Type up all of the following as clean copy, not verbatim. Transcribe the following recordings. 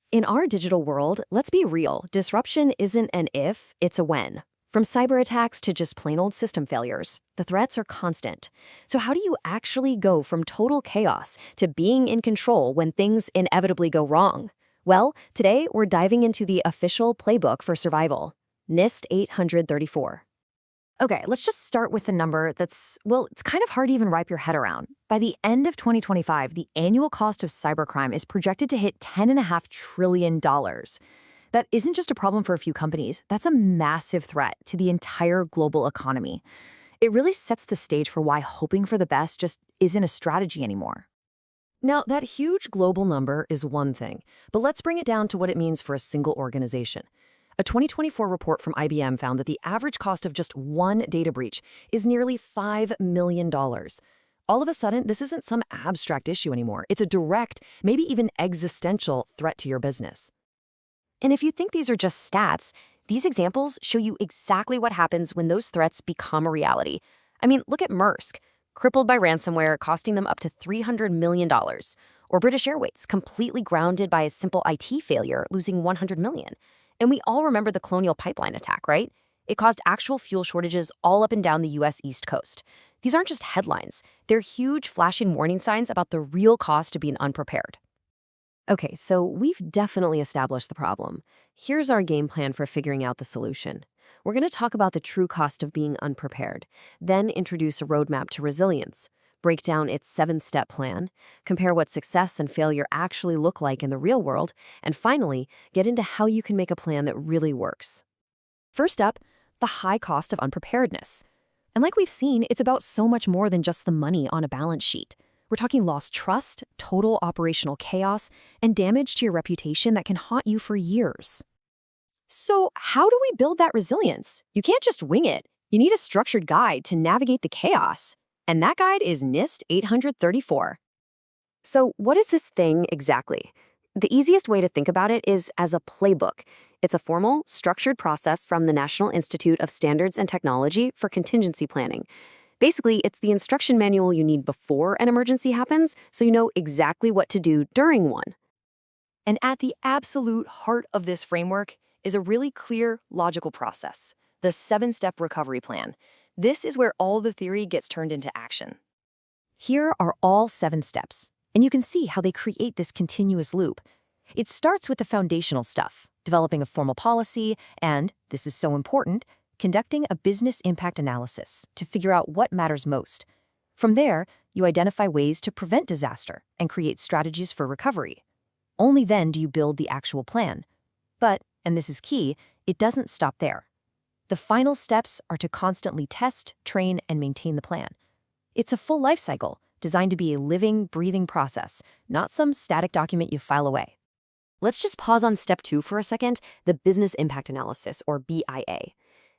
In our digital world, let's be real, disruption isn't an if, it's a when. From cyber attacks to just plain old system failures, the threats are constant. So how do you actually go from total chaos to being in control when things inevitably go wrong? Well, today we're diving into the official playbook for survival, NIST 834. Okay, let's just start with the number well, it's kind of hard to even wrap your head around. By the end of 2025, the annual cost of cybercrime is projected to hit $10.5 trillion. That isn't just a problem for a few companies, that's a massive threat to the entire global economy. It really sets the stage for why hoping for the best just isn't a strategy anymore. Now, that huge global number is one thing, but let's bring it down to what it means for a single organization. A 2024 report from IBM found that the average cost of just one data breach is nearly $5 million. All of a sudden, this isn't some abstract issue anymore. It's a direct, maybe even existential threat to your business. And if you think these are just stats, these examples show you exactly what happens when those threats become a reality. I mean, look at Maersk, crippled by ransomware costing them up to $300 million. Or British Airways, completely grounded by a simple IT failure, losing $100 million. And we all remember the Colonial Pipeline attack, right? It caused actual fuel shortages all up and down the U.S. East Coast. These aren't just headlines. They're huge flashing warning signs about the real cost of being unprepared. Okay, so we've definitely established the problem. Here's our game plan for figuring out the solution. We're going to talk about the true cost of being unprepared, then introduce a roadmap to resilience, break down its 7-step plan, compare what success and failure actually look like in the real world, and finally, get into how you can make a plan that really works. First up, the high cost of unpreparedness. And like we've seen, it's about so much more than just the money on a balance sheet. We're talking lost trust, total operational chaos, and damage to your reputation that can haunt you for years. So how do we build that resilience? You can't just wing it. You need a structured guide to navigate the chaos. And that guide is NIST 834. So what is this thing exactly? The easiest way to think about it is as a playbook. It's a formal, structured process from the National Institute of Standards and Technology for contingency planning. Basically, it's the instruction manual you need before an emergency happens, so you know exactly what to do during one. And at the absolute heart of this framework is a really clear, logical process, the 7-step recovery plan. This is where all the theory gets turned into action. Here are all 7 steps, and you can see how they create this continuous loop. It starts with the foundational stuff, developing a formal policy, and, this is so important, conducting a business impact analysis to figure out what matters most. From there, you identify ways to prevent disaster and create strategies for recovery. Only then do you build the actual plan. But, and this is key, it doesn't stop there. The final steps are to constantly test, train, and maintain the plan. It's a full life cycle, designed to be a living, breathing process, not some static document you file away. Let's just pause on step 2 for a second, the business impact analysis, or BIA.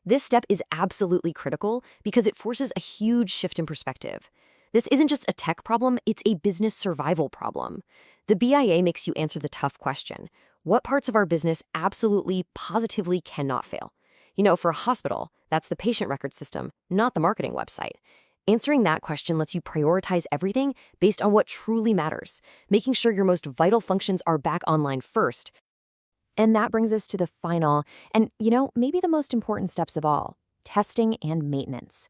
This step is absolutely critical because it forces a huge shift in perspective. This isn't just a tech problem, it's a business survival problem. The BIA makes you answer the tough question: what parts of our business absolutely, positively cannot fail? You know, for a hospital, that's the patient record system, not the marketing website. Answering that question lets you prioritize everything based on what truly matters, making sure your most vital functions are back online first. And that brings us to the final, and maybe the most important steps of all, testing and maintenance.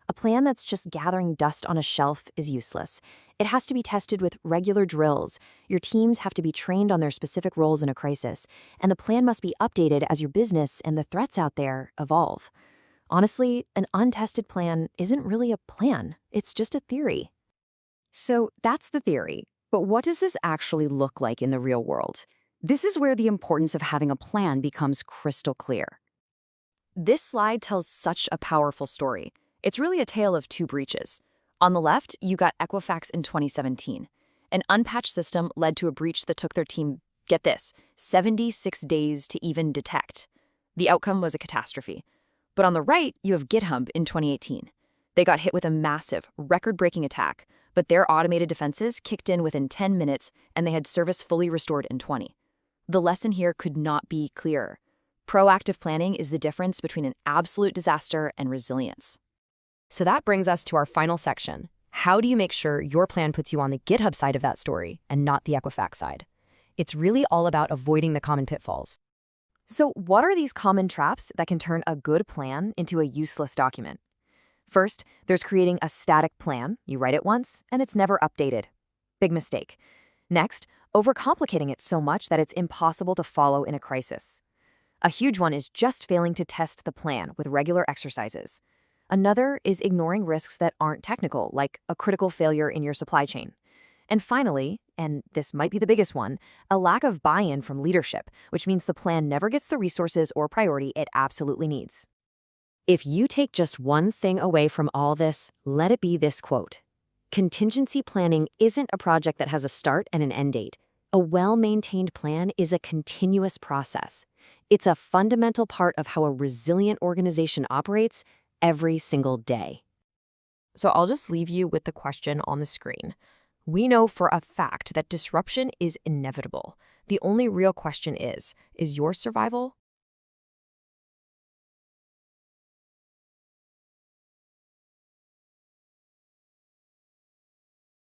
A plan that's just gathering dust on a shelf is useless. It has to be tested with regular drills. Your teams have to be trained on their specific roles in a crisis, and the plan must be updated as your business and the threats out there evolve. Honestly, an untested plan isn't really a plan. It's just a theory. So that's the theory. But what does this actually look like in the real world? This is where the importance of having a plan becomes crystal clear. This slide tells such a powerful story. It's really a tale of 2 breaches. On the left, you got Equifax in 2017. An unpatched system led to a breach that took their team, get this, 76 days to even detect. The outcome was a catastrophe. But on the right, you have GitHub in 2018. They got hit with a massive, record-breaking attack, but their automated defenses kicked in within 10 minutes and they had service fully restored in 20. The lesson here could not be clearer. Proactive planning is the difference between an absolute disaster and resilience. So that brings us to our final section. How do you make sure your plan puts you on the GitHub side of that story and not the Equifax side? It's really all about avoiding the common pitfalls. So, what are these common traps that can turn a good plan into a useless document? First, there's creating a static plan. You write it once, and it's never updated. Big mistake. Next, overcomplicating it so much that it's impossible to follow in a crisis. A huge one is just failing to test the plan with regular exercises. Another is ignoring risks that aren't technical, like a critical failure in your supply chain. And finally, and this might be the biggest one, a lack of buy-in from leadership, which means the plan never gets the resources or priority it absolutely needs. If you take just one thing away from all this, let it be this quote. Contingency planning isn't a project that has a start and an end date. A well-maintained plan is a continuous process. It's a fundamental part of how a resilient organization operates every single day. So I'll just leave you with the question on the screen. We know for a fact that disruption is inevitable. The only real question is your survival